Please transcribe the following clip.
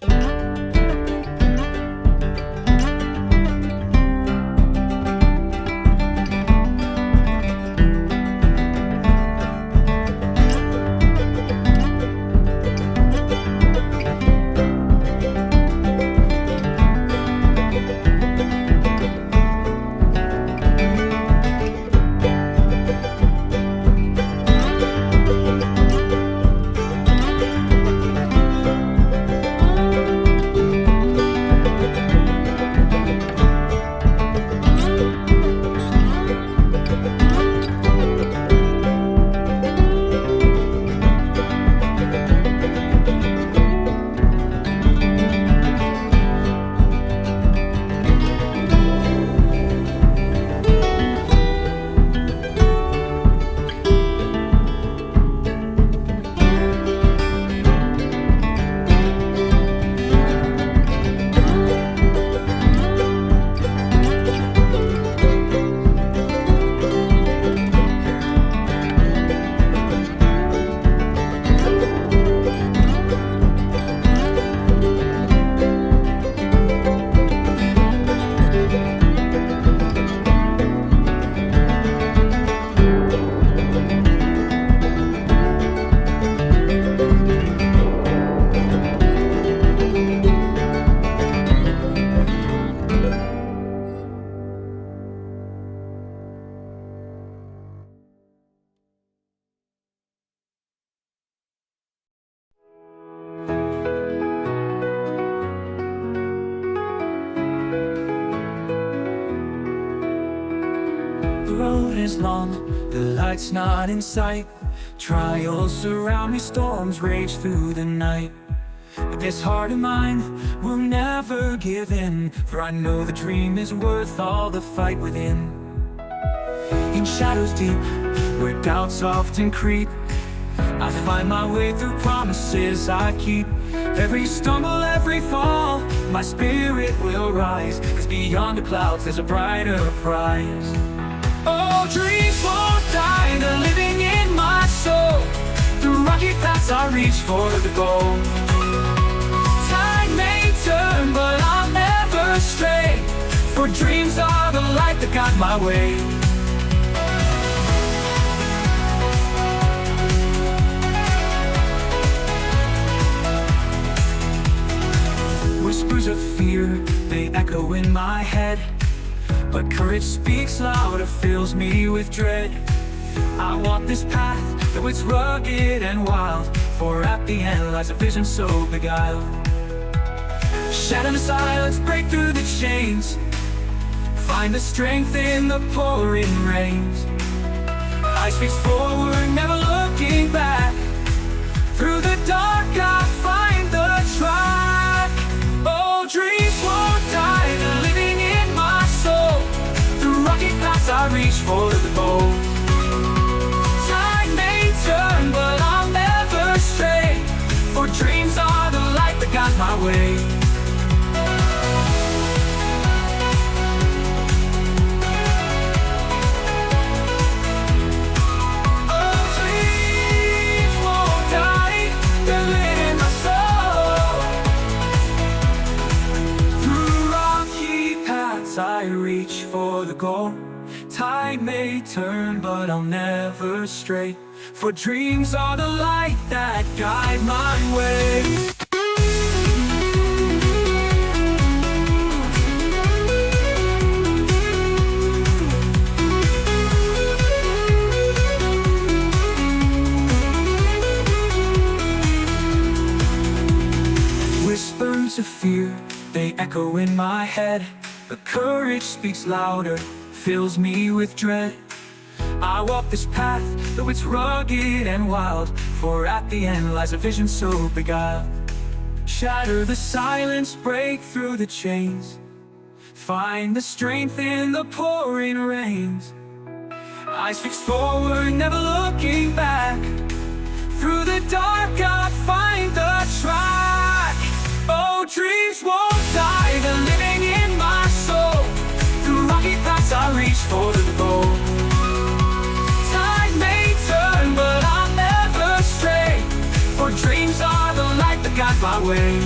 The road is long, the light's not in sight. Trials surround me, storms rage through the night. But this heart of mine will never give in, for I know the dream is worth all the fight within. In shadows deep, where doubts often creep, I find my way through promises I keep. Every stumble, every fall, my spirit will rise, 'cause beyond the clouds there's a brighter prize. Oh, dreams won't die, they're living in my soul. Through rocky paths I reach for the goal. Time may turn, but I'll never stray, for dreams are the light that guide my way. Whispers of fear, they echo in my head, but courage speaks louder, fills me with dread. I walk this path, though it's rugged and wild, for at the end lies a vision so beguiled. Shatter the silence, break through the chains, find the strength in the pouring rains. I speak forward, never looking back. Through the dark I find the track. Oh, dreams won't die, they're living in my soul. Through rocky paths I reach for the goal. Time may turn, but I'll never stray, for dreams are the light that guides my way. Oh, dreams won't die, they're living in my soul. Through rocky paths I reach for the goal. Tide may turn, but I'll never stray, for dreams are the light that guide my way. Whispers of fear, they echo in my head, but courage speaks louder, fills me with dread. I walk this path, though it's rugged and wild, for at the end lies a vision so beguiled. Shatter the silence, break through the chains, find the strength in the pouring rains. Eyes fixed forward, never looking back. Through the dark I find the track. Oh, dreams won't die, they're living in my soul. Through rocky paths I reach for the goal. Time may turn, but I'll never stray, for dreams are the light that guide my way.